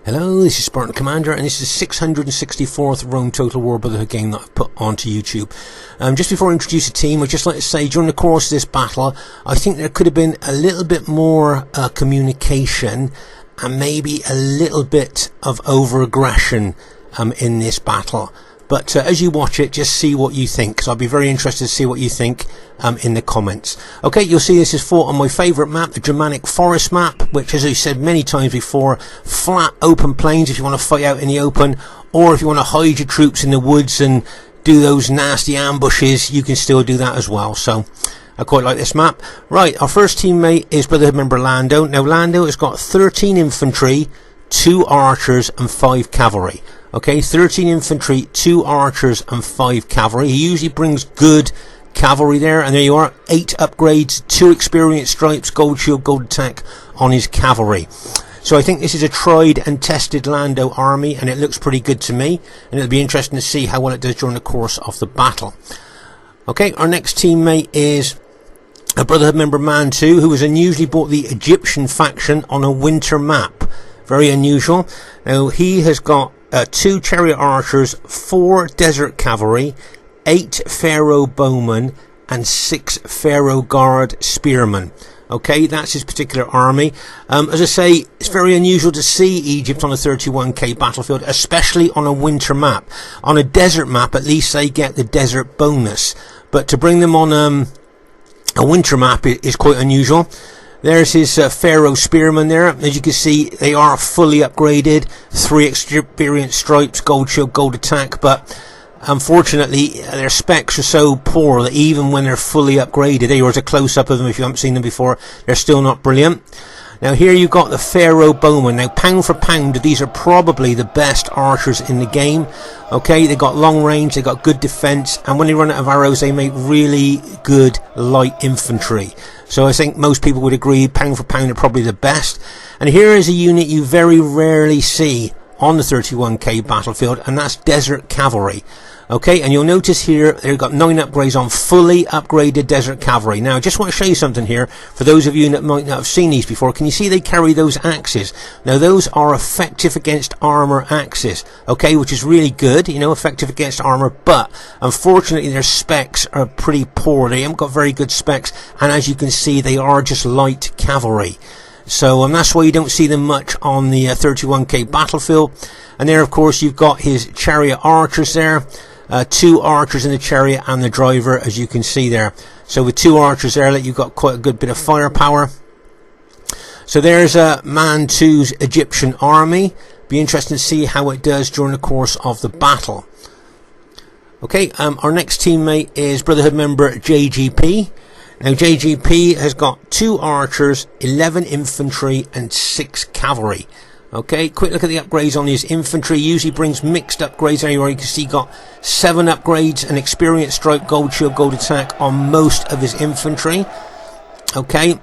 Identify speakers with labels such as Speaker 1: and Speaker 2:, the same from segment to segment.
Speaker 1: Hello, this is Spartan Commander, and this is the 664th Rome Total War Brotherhood game that I've put onto YouTube. Just before I introduce the team, I'd just like to say, during the course of this battle, I think there could have been a little bit more communication and maybe a little bit of over-aggression in this battle. But as you watch it, just see what you think, because I'll be very interested to see what you think in the comments. Okay, you'll see this is fought on my favourite map, the Germanic Forest map, which, as I said many times before, flat open plains if you want to fight out in the open, or if you want to hide your troops in the woods and do those nasty ambushes, you can still do that as well. So I quite like this map. Right, our first teammate is Brotherhood member Lando. Now Lando has got 13 infantry, 2 archers and 5 cavalry. Okay, 13 infantry, 2 archers and 5 cavalry. He usually brings good cavalry there, and there you are, 8 upgrades, 2 experience stripes, gold shield, gold attack on his cavalry. So I think this is a tried and tested Lando army, and it looks pretty good to me, and it'll be interesting to see how well it does during the course of the battle. Okay, our next teammate is a Brotherhood member Man 2, who has unusually bought the Egyptian faction on a winter map. Very unusual. Now he has got 2 chariot archers, 4 desert cavalry, 8 pharaoh bowmen and 6 pharaoh guard spearmen. Okay, that's his particular army. As I say, it's very unusual to see Egypt on a 31k battlefield, especially on a winter map. On a desert map, at least they get the desert bonus, but to bring them on a winter map is quite unusual. There's his Pharaoh Spearmen there. As you can see, they are fully upgraded. 3 experience stripes, gold shield, gold attack. But unfortunately, their specs are so poor that even when they're fully upgraded, here's a close-up of them if you haven't seen them before, they're still not brilliant. Now here you've got the Pharaoh Bowmen. Now pound for pound, these are probably the best archers in the game. Okay, they got long range, they got good defense, and when they run out of arrows, they make really good light infantry. So I think most people would agree, pound for pound, they're probably the best. And here is a unit you very rarely see on the 31k battlefield, and that's Desert Cavalry. Okay, and you'll notice here they've got 9 upgrades on fully upgraded Desert Cavalry. Now I just want to show you something here for those of you that might not have seen these before. Can you see they carry those axes? Now those are effective against armor axes, okay, which is really good, you know, effective against armor, but unfortunately their specs are pretty poor. They haven't got very good specs, and as you can see they are just light cavalry. So that's why you don't see them much on the 31k battlefield. And there of course you've got his chariot archers there. 2 archers in the chariot and the driver, as you can see there. So with 2 archers there, you've got quite a good bit of firepower. So there's Man 2's Egyptian army. Be interesting to see how it does during the course of the battle. Okay, our next teammate is Brotherhood member JGP. Now JGP has got 2 archers, 11 infantry and 6 cavalry. Okay, quick look at the upgrades on his infantry. Usually brings mixed upgrades. There you are, you can see got 7 upgrades, an experience stripe, gold shield, gold attack on most of his infantry. Okay,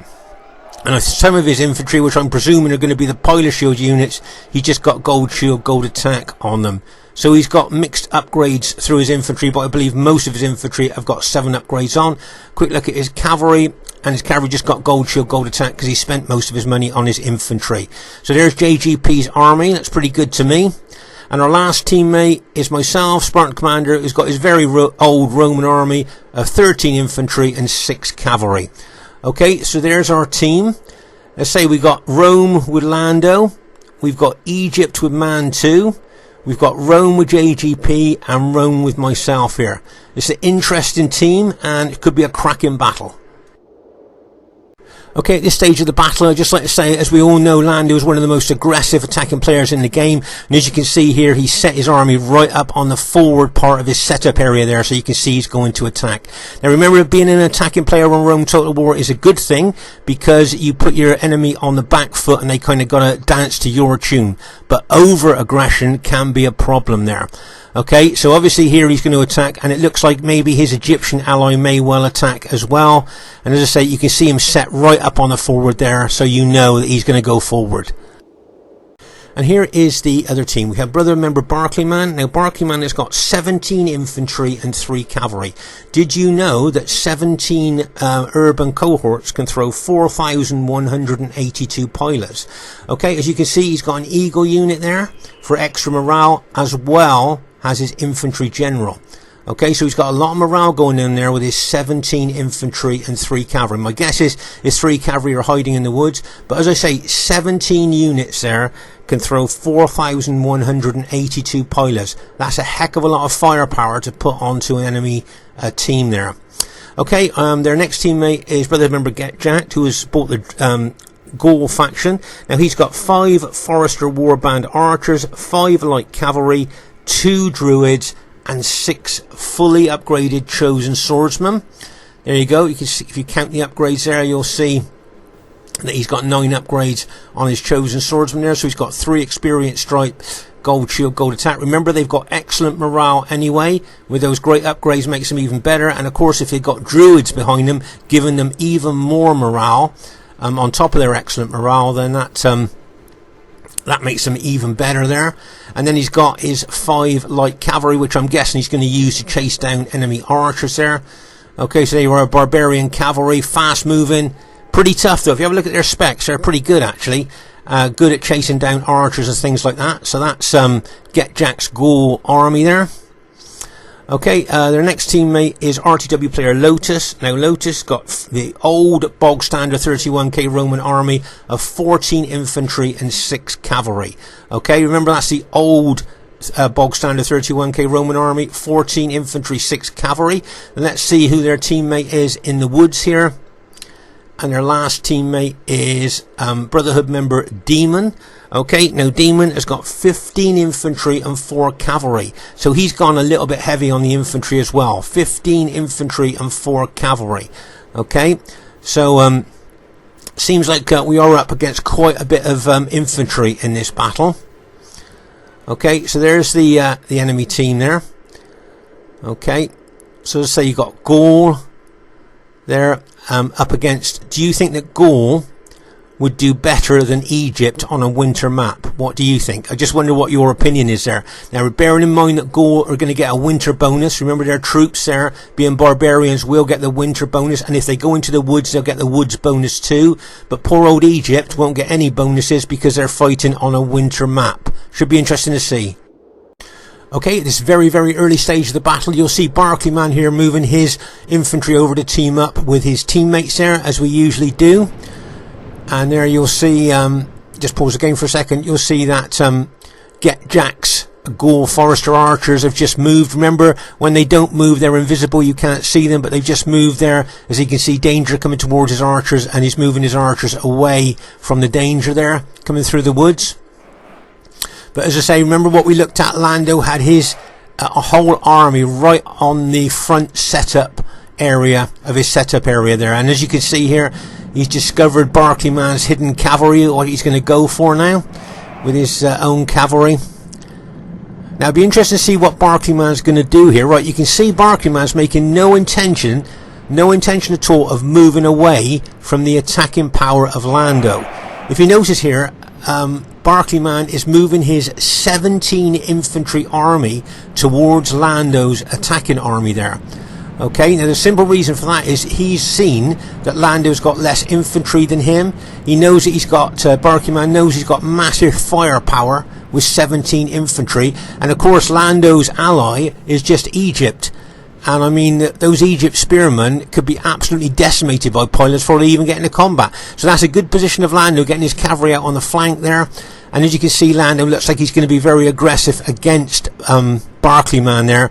Speaker 1: and some of his infantry, which I'm presuming are going to be the pilot shield units, he just got gold shield, gold attack on them. So he's got mixed upgrades through his infantry, but I believe most of his infantry have got 7 upgrades on. Quick look at his cavalry, and his cavalry just got gold shield, gold attack because he spent most of his money on his infantry. So there's JGP's army. That's pretty good to me. And our last teammate is myself, Spartan Commander, who's got his very old Roman army of 13 infantry and 6 cavalry. Okay, so there's our team. Let's say we got Rome with Lando, we've got Egypt with Man 2, we've got Rome with JGP, and Rome with myself here. It's an interesting team, and it could be a cracking battle. Okay, at this stage of the battle, I'd just like to say, as we all know, Lando is one of the most aggressive attacking players in the game. And as you can see here, he set his army right up on the forward part of his setup area there, so you can see he's going to attack. Now remember, being an attacking player on Rome Total War is a good thing, because you put your enemy on the back foot and they kind of got to dance to your tune. But over-aggression can be a problem there. Okay, so obviously here he's going to attack, and it looks like maybe his Egyptian ally may well attack as well. And as I say, you can see him set right up on the forward there, so you know that he's going to go forward. And here is the other team. We have brother member Barclayman. Now Barclayman has got 17 infantry and 3 cavalry. Did you know that 17 urban cohorts can throw 4,182 pilots? Okay, as you can see, he's got an eagle unit there for extra morale, as well as his infantry general. Okay, so he's got a lot of morale going in there with his 17 infantry and 3 cavalry. My guess is his 3 cavalry are hiding in the woods. But as I say, 17 units there can throw 4,182 pilots. That's a heck of a lot of firepower to put onto an enemy team there. Okay, their next teammate is brother member Jack, who has bought the Gaul faction. Now he's got 5 Forester Warband archers, 5 light cavalry, 2 druids, and 6 fully upgraded chosen swordsmen. There you go. You can see, if you count the upgrades there, you'll see that he's got 9 upgrades on his chosen swordsman there. So he's got 3 experience stripe, gold shield, gold attack. Remember, they've got excellent morale anyway. With those great upgrades, makes them even better. And of course, if they've got druids behind them, giving them even more morale on top of their excellent morale, then that makes them even better there. And then he's got his 5 light cavalry, which I'm guessing he's going to use to chase down enemy archers there. Okay, so they were a barbarian cavalry, fast moving, pretty tough though. If you have a look at their specs, they're pretty good actually. Good at chasing down archers and things like that. So that's Get Jack's Gaul army there. Okay, their next teammate is RTW player Lotus. Now Lotus got the old bog standard 31k Roman army of 14 infantry and 6 cavalry. Okay, remember that's the old bog standard 31k Roman army, 14 infantry, 6 cavalry. And let's see who their teammate is in the woods here. And their last teammate is Brotherhood member Demon. Okay, now Demon has got 15 infantry and 4 cavalry. So he's gone a little bit heavy on the infantry as well. 15 infantry and 4 cavalry. Okay, so seems like we are up against quite a bit of infantry in this battle. Okay, so there's the enemy team there. Okay, so let's say you've got Gaul there up against. Do you think that Gaul would do better than Egypt on a winter map? What do you think? I just wonder what your opinion is there. Now, bearing in mind that Gaul are going to get a winter bonus. Remember, their troops there, being barbarians, will get the winter bonus. And if they go into the woods, they'll get the woods bonus too. But poor old Egypt won't get any bonuses because they're fighting on a winter map. Should be interesting to see. Okay, at this very, very early stage of the battle, you'll see Barclayman here moving his infantry over to team up with his teammates there, as we usually do. And there you'll see, just pause the game for a second, you'll see that Get Jack's Gaul Forester archers have just moved. Remember, when they don't move, they're invisible, you can't see them, but they've just moved there. As you can see, danger coming towards his archers, and he's moving his archers away from the danger there, coming through the woods. But as I say, remember what we looked at, Lando had his a whole army right on the front setup area of his setup area there. And as you can see here, he's discovered Barclayman's hidden cavalry, what he's going to go for now with his own cavalry. Now it'd be interesting to see what Barclayman's going to do here. Right, you can see Barclayman's making no intention at all of moving away from the attacking power of Lando. If you notice here, Barclayman is moving his 17 infantry army towards Lando's attacking army there. Okay, now the simple reason for that is he's seen that Lando's got less infantry than him. He knows that he's got, Barclayman knows he's got massive firepower with 17 infantry. And of course Lando's ally is just Egypt. And I mean, those Egypt spearmen could be absolutely decimated by pilots before they even get into combat. So that's a good position of Lando, getting his cavalry out on the flank there. And as you can see, Lando looks like he's going to be very aggressive against Barclayman there.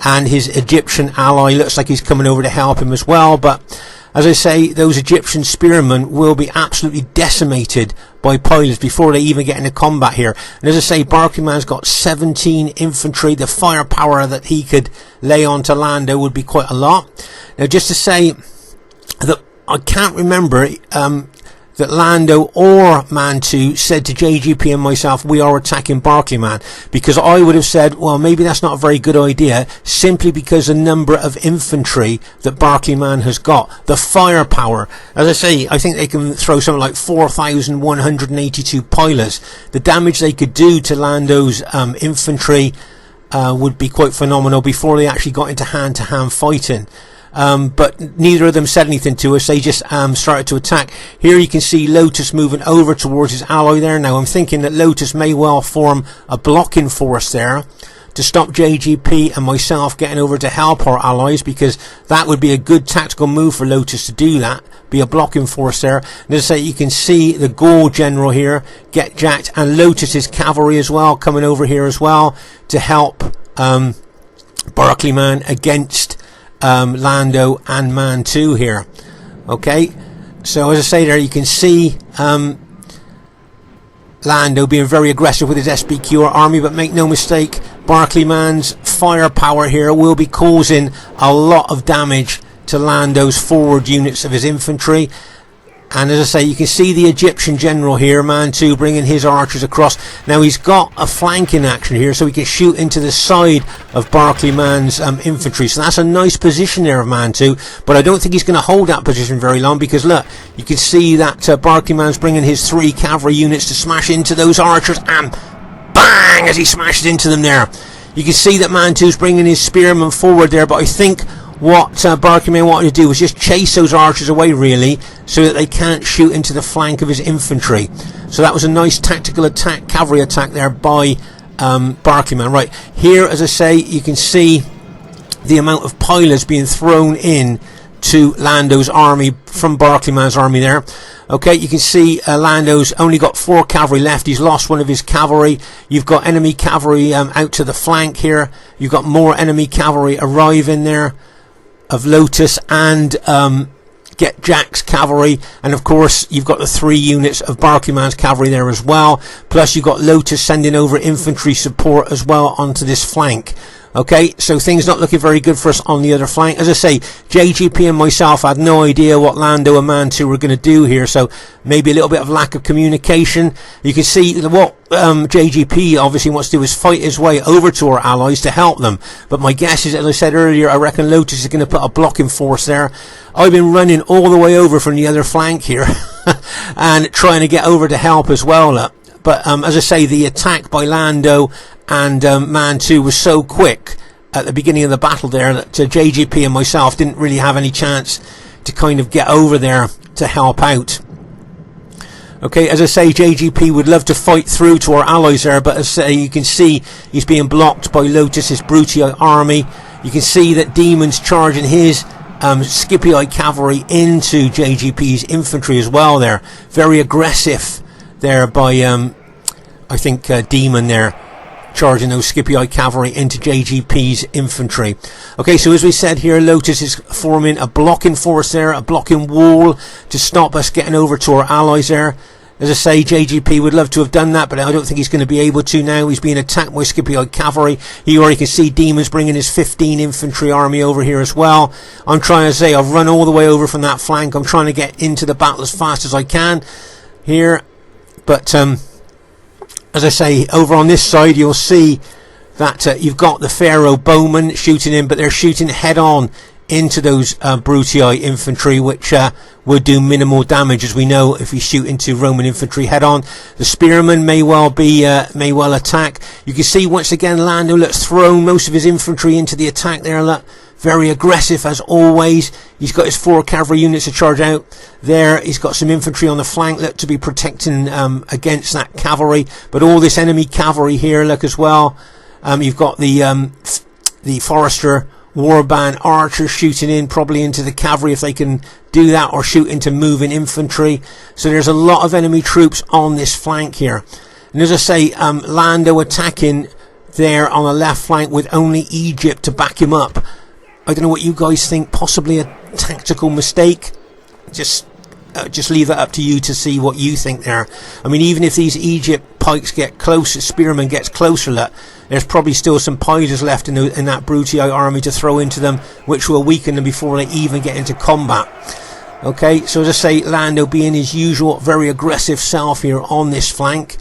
Speaker 1: And his Egyptian ally looks like he's coming over to help him as well. But as I say, those Egyptian spearmen will be absolutely decimated by pilots before they even get into combat here. And as I say, Barclayman's got 17 infantry. The firepower that he could lay on to Lando would be quite a lot. Now, just to say that I can't remember, that Lando or Man 2 said to JGP and myself, we are attacking Barclayman, because I would have said, well, maybe that's not a very good idea, simply because the number of infantry that Barclayman has got, the firepower. As I say, I think they can throw something like 4,182 pilots. The damage they could do to Lando's infantry would be quite phenomenal before they actually got into hand-to-hand fighting. But neither of them said anything to us. They just started to attack. Here you can see Lotus moving over towards his ally there. Now I'm thinking that Lotus may well form a blocking force there to stop JGP and myself getting over to help our allies, because that would be a good tactical move for Lotus to do that, be a blocking force there. And as I say, you can see the Gaul general here get jacked, and Lotus's cavalry as well coming over here as well to help Barclayman against Lando and Man 2 here. Okay, so as I say there, you can see Lando being very aggressive with his SBQ army, but make no mistake, Barclayman's firepower here will be causing a lot of damage to Lando's forward units of his infantry. And as I say, you can see the Egyptian general here, Man 2, bringing his archers across. Now he's got a flanking action here, so he can shoot into the side of Barclayman's infantry. So that's a nice position there of Man 2, but I don't think he's going to hold that position very long, because look, you can see that Barclayman's bringing his 3 cavalry units to smash into those archers, and bang, as he smashes into them there. You can see that Man 2's bringing his spearmen forward there, but I think what Barclayman wanted to do was just chase those archers away, really, so that they can't shoot into the flank of his infantry. So that was a nice tactical attack, cavalry attack there by Barclayman. Right, here, as I say, you can see the amount of pilots being thrown in to Lando's army from Barclayman's army there. Okay, you can see Lando's only got 4 cavalry left. He's lost one of his cavalry. You've got enemy cavalry out to the flank here. You've got more enemy cavalry arriving there of Lotus and Get Jack's cavalry, and of course you've got the 3 units of Barclayman's cavalry there as well, plus you've got Lotus sending over infantry support as well onto this flank. Okay, so things not looking very good for us on the other flank. As I say, JGP and myself had no idea what Lando and Man 2 were going to do here, so maybe a little bit of lack of communication. You can see what JGP obviously wants to do is fight his way over to our allies to help them. But my guess is, as I said earlier, I reckon Lotus is going to put a blocking force there. I've been running all the way over from the other flank here and trying to get over to help as well. But as I say, the attack by Lando and Man 2 was so quick at the beginning of the battle there that JGP and myself didn't really have any chance to kind of get over there to help out. Okay, as I say, JGP would love to fight through to our allies there, but as you can see, he's being blocked by Lotus's Brutii army. You can see that Demon's charging his Scipii cavalry into JGP's infantry as well there. Very aggressive there by, I think, Demon there, charging those Scipii cavalry into JGP's infantry. Okay, so as we said here, Lotus is forming a blocking force there, a blocking wall to stop us getting over to our allies there. As I say, JGP would love to have done that, but I don't think he's going to be able to now. He's being attacked by Scipii cavalry. You already can see Demon's bringing his 15 infantry army over here as well. I'm trying to say, I've run all the way over from that flank. I'm trying to get into the battle as fast as I can here. But as I say, over on this side, you'll see that you've got the Pharaoh bowmen shooting in, but they're shooting head on into those Brutii infantry, which would do minimal damage, as we know, if you shoot into Roman infantry head on. The spearmen may well attack. You can see once again Lando looks thrown most of his infantry into the attack there. Look, very aggressive as always. He's got his 4 cavalry units to charge out there. He's got some infantry on the flank, look, to be protecting against that cavalry. But all this enemy cavalry here, look, as well. You've got the Forester Warband archers shooting in, probably into the cavalry if they can do that, or shoot into moving infantry. So there's a lot of enemy troops on this flank here. And as I say, Lando attacking there on the left flank with only Egypt to back him up. I don't know what you guys think. Possibly a tactical mistake. Just leave that up to you to see what you think there. I mean, even if these Egypt pikes get closer, spearmen gets closer, look, there's probably still some prizes left in that Brutii army to throw into them, which will weaken them before they even get into combat. Okay, so as I say, Lando being his usual very aggressive self here on this flank.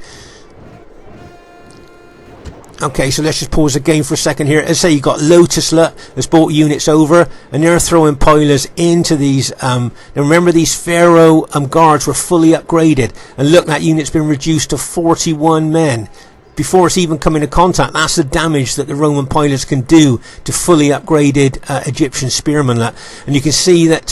Speaker 1: Okay, so let's just pause the game for a second here. As I say, you've got Lotus has brought units over, and they're throwing pilers into these. Now remember, these Pharaoh guards were fully upgraded, and look, that unit's been reduced to 41 men. Before it's even come into contact, that's the damage that the Roman pilots can do to fully upgraded Egyptian spearmen. And you can see that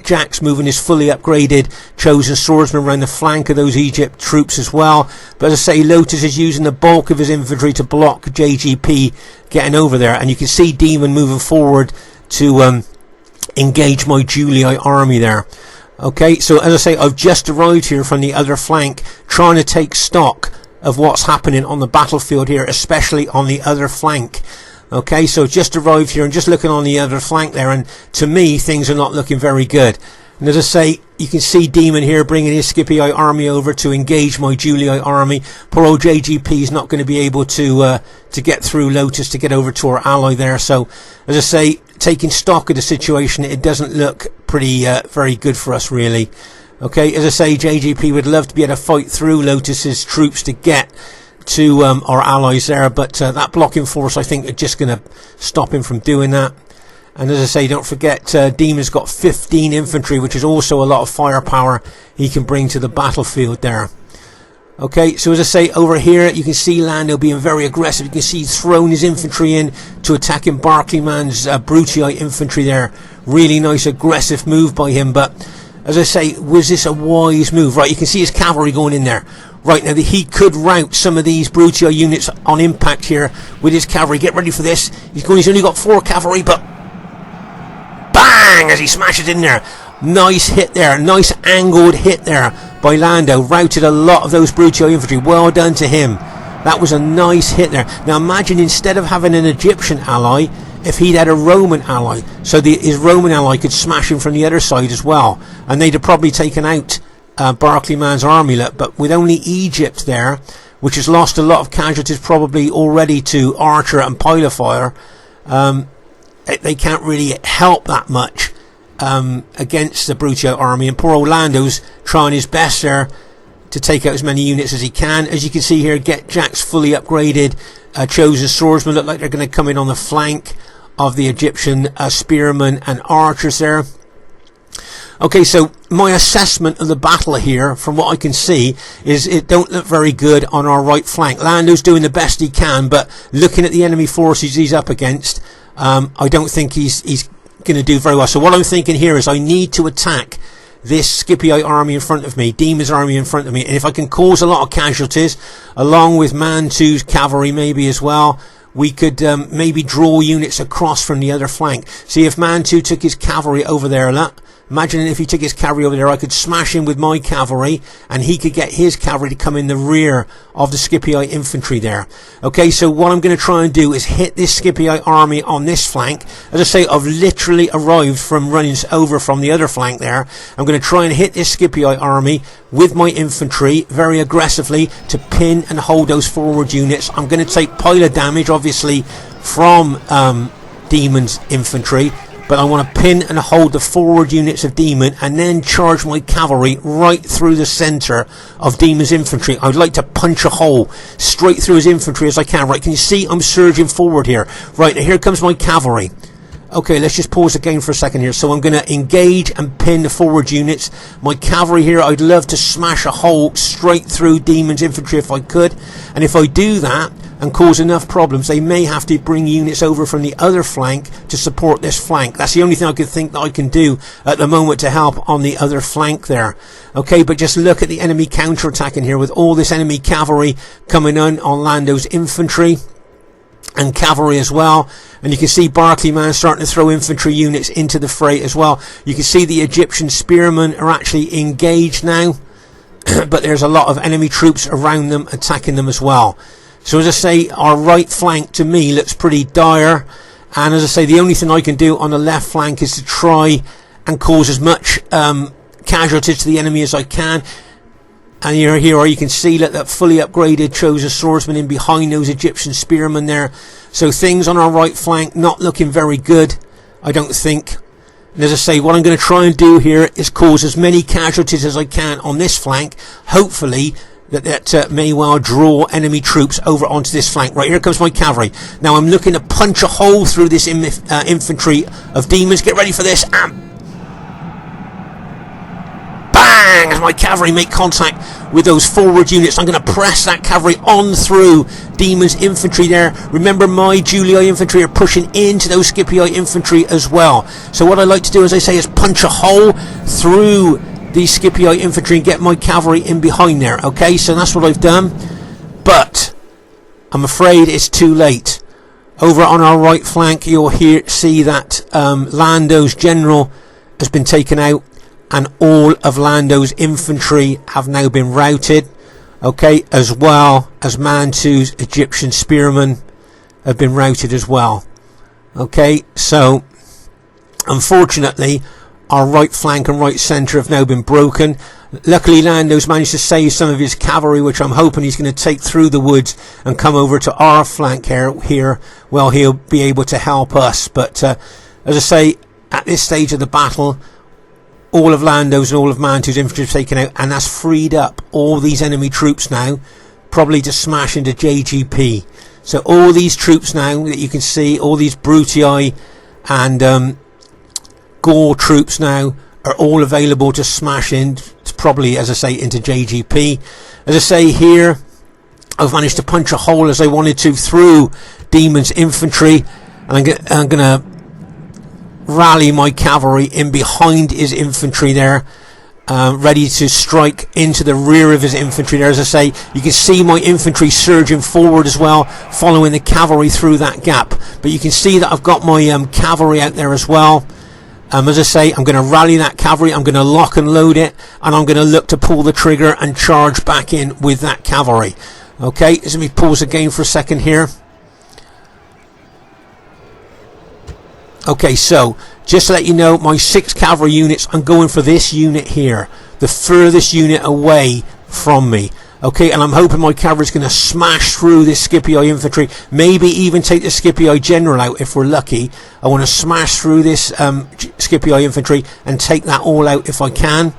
Speaker 1: Jack's moving his fully upgraded chosen swordsman around the flank of those Egypt troops as well. But as I say, Lotus is using the bulk of his infantry to block JGP getting over there. And you can see Demon moving forward to engage my Julii army there. Okay, so as I say, I've just arrived here from the other flank, trying to take stock of what's happening on the battlefield here, especially on the other flank. Okay, so just arrived here and just looking on the other flank there, and to me things are not looking very good. And as I say, you can see Demon here bringing his Scipii army over to engage my Julii army. Poor old JGP is not going to be able to get through Lotus to get over to our ally there. So as I say, taking stock of the situation, it doesn't look pretty very good for us really. Okay, as I say, JGP would love to be able to fight through Lotus's troops to get to our allies there, but that blocking force, I think, are just going to stop him from doing that. And as I say, don't forget, Demon's got 15 infantry, which is also a lot of firepower he can bring to the battlefield there. Okay, so as I say, over here, you can see Lando being very aggressive. You can see he's thrown his infantry in to attacking Barclayman's Brutii infantry there. Really nice, aggressive move by him, but as I say, was this a wise move? Right, you can see his cavalry going in there. Right, now he could rout some of these Brutii units on impact here with his cavalry. Get ready for this. He's only got 4 cavalry, but bang, as he smashes in there. Nice hit there, nice angled hit there by Lando. Routed a lot of those Brutii infantry. Well done to him. That was a nice hit there. Now imagine, instead of having an Egyptian ally, if he'd had a Roman ally, so his Roman ally could smash him from the other side as well, and they'd have probably taken out Barclayman's army. But with only Egypt there, which has lost a lot of casualties probably already to archer and pilot fire, they can't really help that much against the Brutii army. And poor Orlando's trying his best there to take out as many units as he can. As you can see here, Jack's fully upgraded chosen swordsmen look like they're going to come in on the flank of the Egyptian spearmen and archers there. Okay, so my assessment of the battle here, from what I can see, is it don't look very good on our right flank. Lando's doing the best he can, but looking at the enemy forces he's up against, I don't think he's going to do very well. So what I'm thinking here is I need to attack this Scipii army in front of me, Demon's army in front of me, and if I can cause a lot of casualties, along with Mantu's cavalry maybe as well, we could maybe draw units across from the other flank. See, if Mantu took his cavalry over there, imagine if he took his cavalry over there, I could smash him with my cavalry, and he could get his cavalry to come in the rear of the Scipii infantry there. Okay, so what I'm going to try and do is hit this Scipii army on this flank. As I say, I've literally arrived from running over from the other flank there. I'm going to try and hit this Scipii army with my infantry very aggressively to pin and hold those forward units. I'm going to take pilot damage, obviously, from Demon's infantry, but I want to pin and hold the forward units of Demon and then charge my cavalry right through the centre of Demon's infantry. I'd like to punch a hole straight through his infantry as I can. Right, can you see I'm surging forward here? Right, now here comes my cavalry. Okay, let's just pause the game for a second here. So I'm going to engage and pin the forward units. My cavalry here, I'd love to smash a hole straight through Demon's infantry if I could. And if I do that and cause enough problems, they may have to bring units over from the other flank to support this flank. That's the only thing I could think that I can do at the moment to help on the other flank there. Okay, but just look at the enemy counter-attacking here with all this enemy cavalry coming on Lando's infantry and cavalry as well. And you can see Barclayman starting to throw infantry units into the fray as well. You can see the Egyptian spearmen are actually engaged now, but there's a lot of enemy troops around them attacking them as well. So as I say, our right flank to me looks pretty dire, and as I say, the only thing I can do on the left flank is to try and cause as much casualties to the enemy as I can. And here you can see that fully upgraded chosen swordsman in behind those Egyptian spearmen there. So things on our right flank not looking very good, I don't think. And as I say, what I'm going to try and do here is cause as many casualties as I can on this flank. Hopefully that may well draw enemy troops over onto this flank. Right, here comes my cavalry. Now I'm looking to punch a hole through this infantry of demons. Get ready for this. And bang! As my cavalry make contact with those forward units, I'm going to press that cavalry on through demons infantry there. Remember, my Julii infantry are pushing into those Scipii infantry as well. So what I like to do, as I say, is punch a hole through the Scipii infantry and get my cavalry in behind there. Okay, so that's what I've done, but I'm afraid it's too late. Over on our right flank, you'll see that Lando's general has been taken out, and all of Lando's infantry have now been routed. Okay, as well as Mantu's Egyptian spearmen have been routed as well. Okay, so unfortunately our right flank and right centre have now been broken. Luckily Lando's managed to save some of his cavalry, which I'm hoping he's going to take through the woods and come over to our flank here. Well, he'll be able to help us, but as I say, at this stage of the battle, all of Lando's and all of Mantu's infantry have taken out, and that's freed up all these enemy troops now, probably to smash into JGP. So all these troops now that you can see, all these Brutii and Gaul troops now are all available to smash in, probably, as I say, into JGP. As I say here, I've managed to punch a hole as I wanted to through Demon's infantry, and I'm going to rally my cavalry in behind his infantry there, ready to strike into the rear of his infantry there. As I say, you can see my infantry surging forward as well, following the cavalry through that gap, but you can see that I've got my cavalry out there as well. As I say, I'm going to rally that cavalry, I'm going to lock and load it, and I'm going to look to pull the trigger and charge back in with that cavalry. Okay, let me pause again for a second here. Okay, so just to let you know, my 6 cavalry units, I'm going for this unit here, the furthest unit away from me. Okay, and I'm hoping my cavalry is going to smash through this Scipii infantry, maybe even take the Scipii general out if we're lucky. I want to smash through this Scipii infantry and take that all out if I can.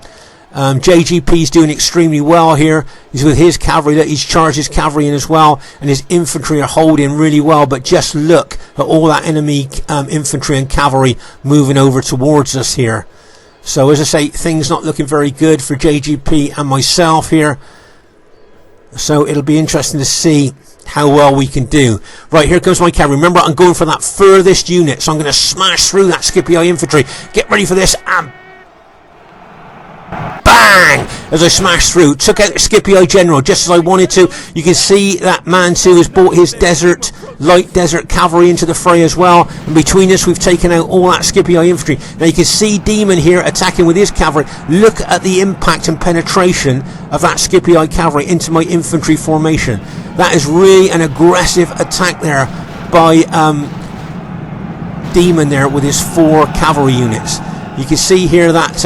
Speaker 1: JGP is doing extremely well here. He's with his cavalry, he's charged his cavalry in as well, and his infantry are holding really well, but just look at all that enemy infantry and cavalry moving over towards us here. So as I say, things not looking very good for JGP and myself here. So it'll be interesting to see how well we can do. Right, here comes my cavalry. Remember, I'm going for that furthest unit, so I'm going to smash through that Scipii infantry. Get ready for this, and bang! As I smashed through, took out the Scipii general just as I wanted to. You can see that Mantu has brought his light desert cavalry into the fray as well, and between us we've taken out all that Scipii infantry. Now you can see Demon here attacking with his cavalry. Look at the impact and penetration of that Scipii cavalry into my infantry formation. That is really an aggressive attack there by Demon there with his 4 cavalry units. You can see here that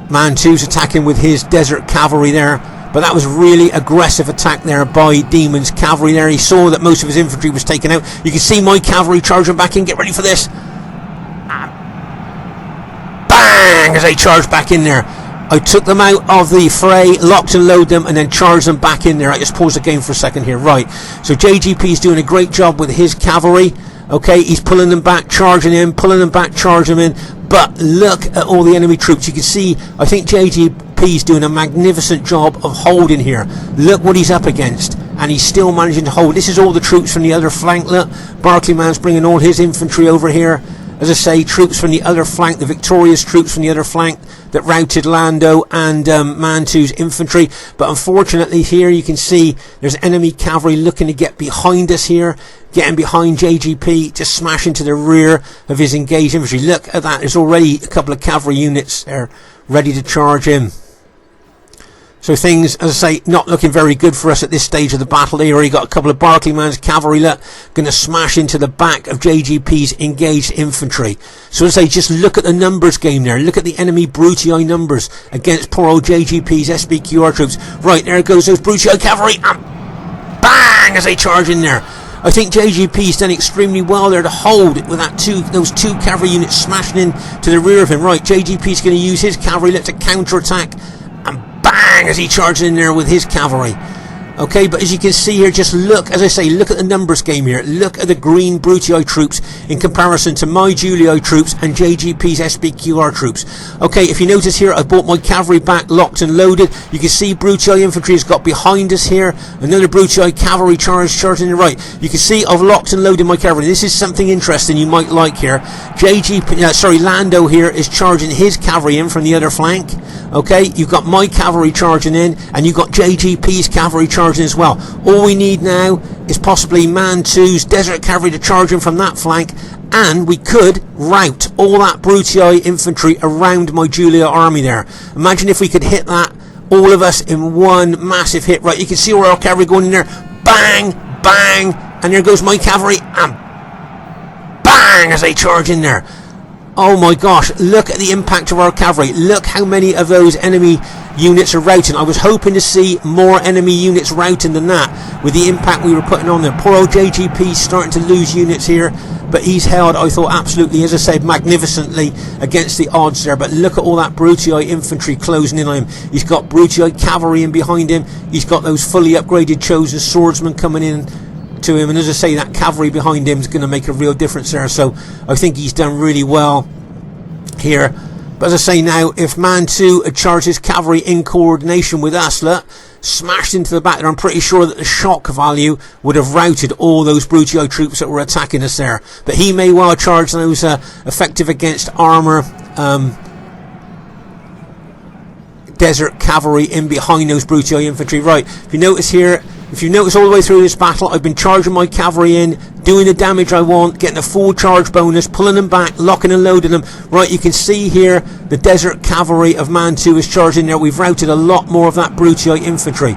Speaker 1: Mantu's attacking with his desert cavalry there, but that was really aggressive attack there by Demon's cavalry there. He saw that most of his infantry was taken out. You can see my cavalry charging back in. Get ready for this. Bang! As they charged back in there. I took them out of the fray, locked and loaded them, and then charged them back in there. I just paused the game for a second here. Right, so JGP is doing a great job with his cavalry. Okay, he's pulling them back, charging in, pulling them back, charging them in. But look at all the enemy troops. You can see, I think JGP is doing a magnificent job of holding here. Look what he's up against, and he's still managing to hold. This is all the troops from the other flank. Look, Barclayman's bringing all his infantry over here. As I say, troops from the other flank, the victorious troops from the other flank that routed Lando and Mantu's infantry. But unfortunately here you can see there's enemy cavalry looking to get behind us here, getting behind JGP to smash into the rear of his engaged infantry. Look at that, there's already a couple of cavalry units there ready to charge him. So things, as I say, not looking very good for us at this stage of the battle. They already got a couple of Barclayman's cavalry going to smash into the back of JGP's engaged infantry. So as I say, just look at the numbers game there. Look at the enemy Brutii numbers against poor old JGP's SBQR troops. Right, there goes those Brutii cavalry, and bang! As they charge in there. I think JGP's done extremely well there to hold it with those two cavalry units smashing in to the rear of him. Right, JGP's going to use his cavalry, let's counter-attack, and bang, as he charges in there with his cavalry. Okay, but as you can see here, just look, as I say, look at the numbers game here. Look at the green Brutii troops in comparison to my Julii troops and JGP's SBQR troops. Okay, if you notice here, I brought my cavalry back locked and loaded. You can see Brutii infantry has got behind us here. Another Brutii cavalry charging the right. You can see I've locked and loaded my cavalry. This is something interesting you might like here. Lando here is charging his cavalry in from the other flank. Okay, you've got my cavalry charging in, and you've got JGP's cavalry charging as well. All we need now is possibly Man 2's desert cavalry to charge in from that flank, and we could rout all that Brutii infantry around my Julii army there. Imagine if we could hit that, all of us in one massive hit. Right, you can see all our cavalry going in there, bang, bang, and there goes my cavalry, and bang as they charge in there. Oh my gosh, look at the impact of our cavalry. Look how many of those enemy units are routing. I was hoping to see more enemy units routing than that with the impact we were putting on there. Poor old JGP's starting to lose units here, but he's held, I thought, absolutely, as I said, magnificently against the odds there. But look at all that Brutii infantry closing in on him. He's got Brutii cavalry in behind him. He's got those fully upgraded chosen swordsmen coming in to him, and as I say, that cavalry behind him is going to make a real difference there. So I think he's done really well here. But as I say now, if Man 2 had charged his cavalry in coordination with us, look, smashed into the back there, I'm pretty sure that the shock value would have routed all those Brutii troops that were attacking us there. But he may well charge those effective against armour desert cavalry in behind those Brutii infantry. Right, if you notice here, if you notice all the way through this battle, I've been charging my cavalry in, doing the damage I want, getting a full charge bonus, pulling them back, locking and loading them. Right, you can see here the desert cavalry of Man 2 is charging there. We've routed a lot more of that Brutii infantry.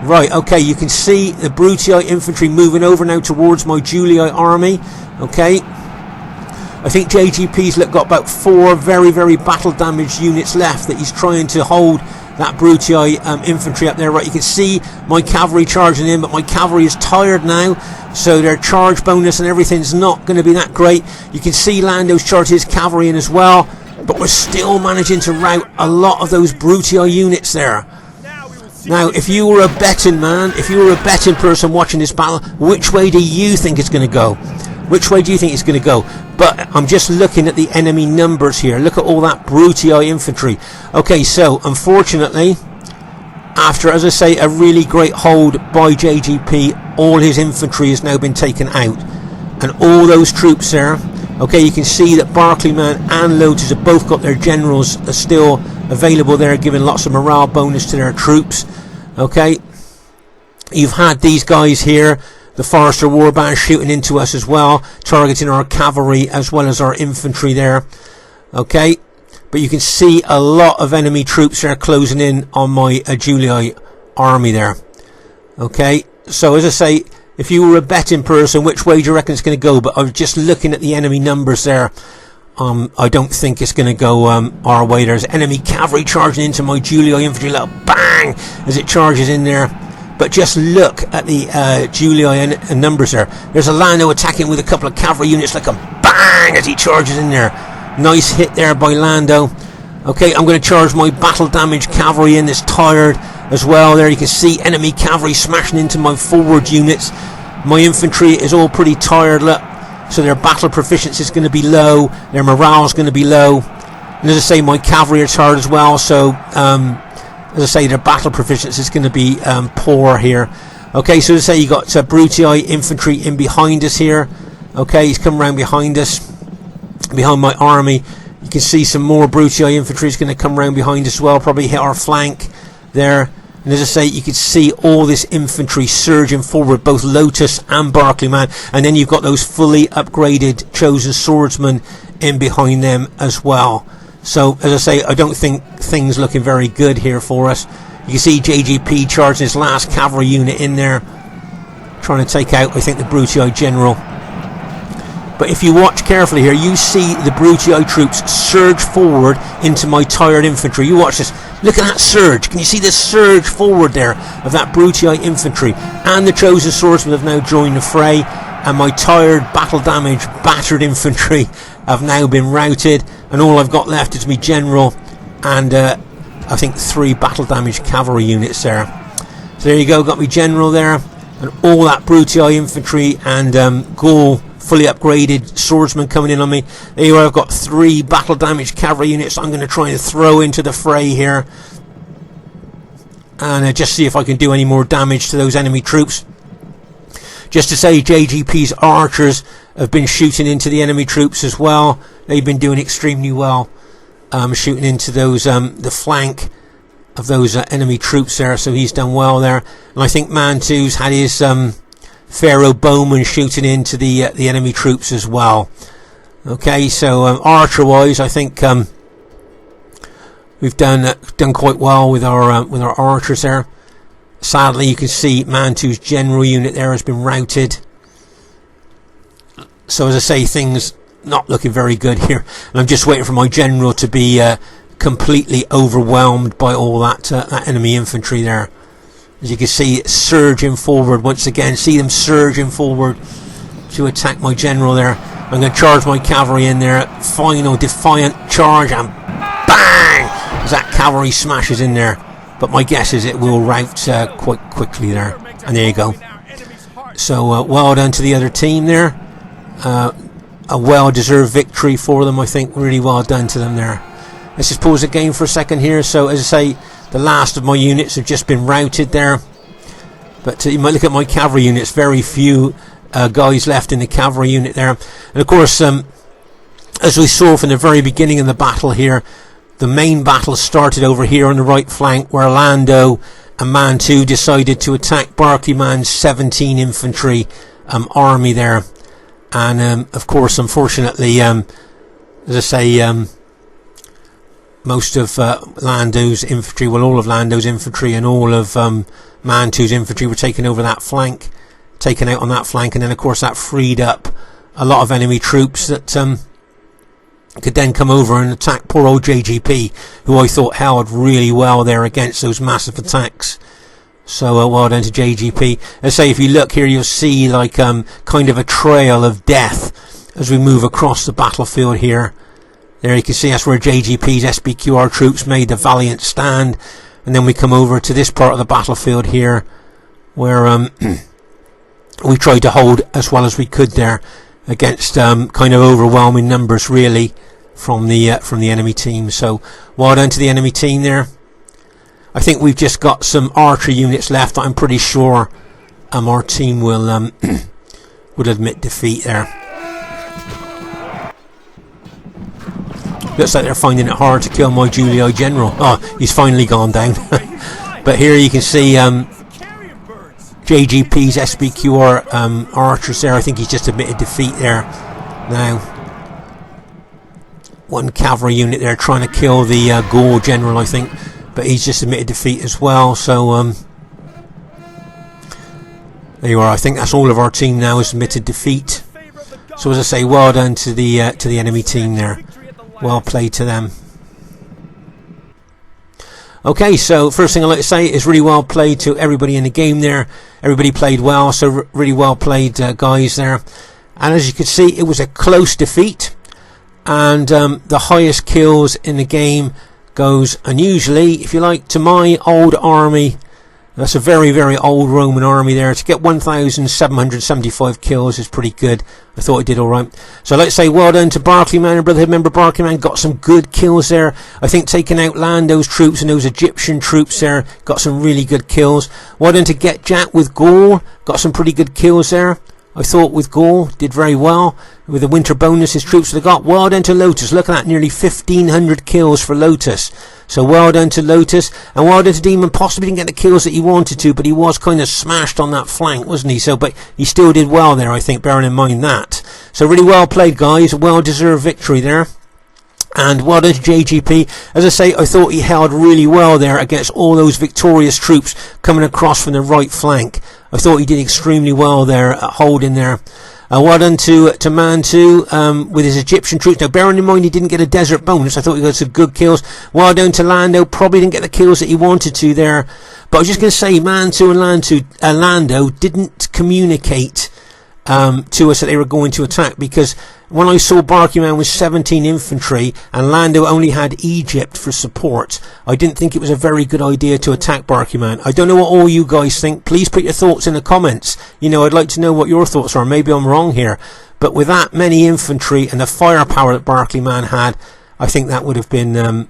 Speaker 1: Right, okay, you can see the Brutii infantry moving over now towards my Julii army. Okay, I think JGP's got about 4 very, very battle damaged units left that he's trying to hold that Brutii infantry up there. Right, you can see my cavalry charging in, but my cavalry is tired now, so their charge bonus and everything's not going to be that great. You can see Lando's charged his cavalry in as well, but we're still managing to rout a lot of those Brutii units there. Now, if you were a betting man, if you were a betting person watching this battle, which way do you think it's going to go? Which way do you think it's going to go? But I'm just looking at the enemy numbers here. Look at all that Brutii infantry. Okay, so unfortunately, after, as I say, a really great hold by JGP, all his infantry has now been taken out. And all those troops there, okay, you can see that Barclayman and Lotus have both got their generals still available there, giving lots of morale bonus to their troops. Okay, you've had these guys here, the Forester Warband, shooting into us as well, targeting our cavalry as well as our infantry there. Okay, but you can see a lot of enemy troops there closing in on my Julii army there. Okay, so as I say, if you were a betting person, which way do you reckon it's going to go? But I was just looking at the enemy numbers there. I don't think it's going to go our way. There's enemy cavalry charging into my Julii infantry, little bang as it charges in there. But just look at the Julii numbers there. There's a Lando attacking with a couple of cavalry units, like a bang as he charges in there. Nice hit there by Lando. Okay, I'm going to charge my battle damage cavalry in, that's tired as well. There you can see enemy cavalry smashing into my forward units. My infantry is all pretty tired, look. So their battle proficiency is going to be low. Their morale is going to be low. And as I say, my cavalry are tired as well. So as I say, their battle proficiency is going to be poor here. Okay, so as I say, you got Brutii infantry in behind us here. Okay, he's come around behind us, behind my army. You can see some more Brutii infantry is going to come around behind us as well, probably hit our flank there. And as I say, you can see all this infantry surging forward, both Lotus and Barclayman. And then you've got those fully upgraded chosen swordsmen in behind them as well. So, as I say, I don't think things looking very good here for us. You can see JGP charging his last cavalry unit in there, trying to take out, I think, the Brutii general. But if you watch carefully here, you see the Brutii troops surge forward into my tired infantry. You watch this. Look at that surge. Can you see this surge forward there of that Brutii infantry? And the chosen swordsmen have now joined the fray. and my tired, battle damaged, battered infantry have now been routed, and all I've got left is my general and I think 3 battle damaged cavalry units there. So there you go, got my general there, and all that Brutii infantry and Gaul fully upgraded swordsman coming in on me. There you are, I've got 3 battle damaged cavalry units I'm going to try and throw into the fray here, and just see if I can do any more damage to those enemy troops. Just to say, JGP's archers have been shooting into the enemy troops as well. They've been doing extremely well, shooting into those the flank of those enemy troops there. So he's done well there. And I think Mantu's had his Pharaoh bowman shooting into the enemy troops as well. Okay, so archer-wise, I think we've done quite well with our archers there. Sadly, you can see Mantu's general unit there has been routed. So as I say, things not looking very good here, and I'm just waiting for my general to be completely overwhelmed by all that enemy infantry there. As you can see, surging forward once again. See them surging forward to attack my general there. I'm going to charge my cavalry in there. Final defiant charge, and bang! As that cavalry smashes in there. But my guess is it will rout quite quickly there. And there you go. So well done to the other team there. A well-deserved victory for them, I think. Really well done to them there. Let's just pause the game for a second here. So as I say, the last of my units have just been routed there. But you might look at my cavalry units. Very few guys left in the cavalry unit there. And of course, as we saw from the very beginning of the battle here, the main battle started over here on the right flank, where Lando and Mantu decided to attack Barclayman's 17 infantry army there. And of course, unfortunately, as I say, most of Lando's infantry, well, all of Lando's infantry and all of Mantu's infantry were taken over that flank, taken out on that flank, and then of course that freed up a lot of enemy troops that could then come over and attack poor old JGP, who I thought held really well there against those massive attacks. So well done to JGP. As I say, if you look here, you'll see like kind of a trail of death as we move across the battlefield here. There you can see that's where JGP's SBQR troops made the valiant stand, and then we come over to this part of the battlefield here, where we tried to hold as well as we could there against kind of overwhelming numbers really from the enemy team. So well done to the enemy team there. I think we've just got some archer units left. I'm pretty sure our team will admit defeat there. Looks like they're finding it hard to kill my Julii general. Oh, he's finally gone down. But here you can see JGP's SBQR archers there. I think he's just admitted defeat there now. One cavalry unit there trying to kill the Gaul general, I think, but he's just admitted defeat as well. So there you are. I think that's all of our team now has admitted defeat. So as I say, well done to the enemy team there. Well played to them. Okay, so first thing I'd like to say is really well played to everybody in the game there. Everybody played well, so really well played guys there. And as you can see, it was a close defeat, and the highest kills in the game goes unusually, if you like, to my old army. That's a very, very old Roman army there. To get 1,775 kills is pretty good. I thought I did alright. So I'd like to say well done to Barclayman and Brotherhood member Barclayman. Got some good kills there. I think taking out Lando's troops and those Egyptian troops there. Got some really good kills. Well done to Get Jack with Gaul. Got some pretty good kills there. I thought with Gaul did very well with the winter bonus his troops would have got. Well done to Lotus. Look at that, nearly 1,500 kills for Lotus. So well done to Lotus, and well done to Demon. Possibly didn't get the kills that he wanted to, but he was kind of smashed on that flank, wasn't he? So, but he still did well there, I think, bearing in mind that. So really well played, guys. Well deserved victory there. And well done to JGP. As I say, I thought he held really well there against all those victorious troops coming across from the right flank. I thought he did extremely well there at holding there. Well done to Mantu with his Egyptian troops. Now, bearing in mind he didn't get a desert bonus, I thought he got some good kills. Well done to Lando. Probably didn't get the kills that he wanted to there. But I was just going to say, Mantu and Lando didn't communicate to us that they were going to attack, because when I saw Barclay Man with 17 infantry and Lando only had Egypt for support, I didn't think it was a very good idea to attack Barclay Man. I don't know what all you guys think. Please put your thoughts in the comments. You know, I'd like to know what your thoughts are. Maybe I'm wrong here, but with that many infantry and the firepower that Barclay Man had, I think that would have been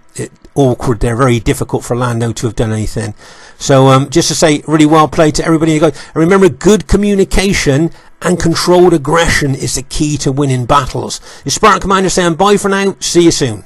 Speaker 1: awkward there, very difficult for Lando to have done anything. So just to say, really well played to everybody. And remember, good communication and controlled aggression is the key to winning battles. Your Spartan Commander saying bye for now. See you soon.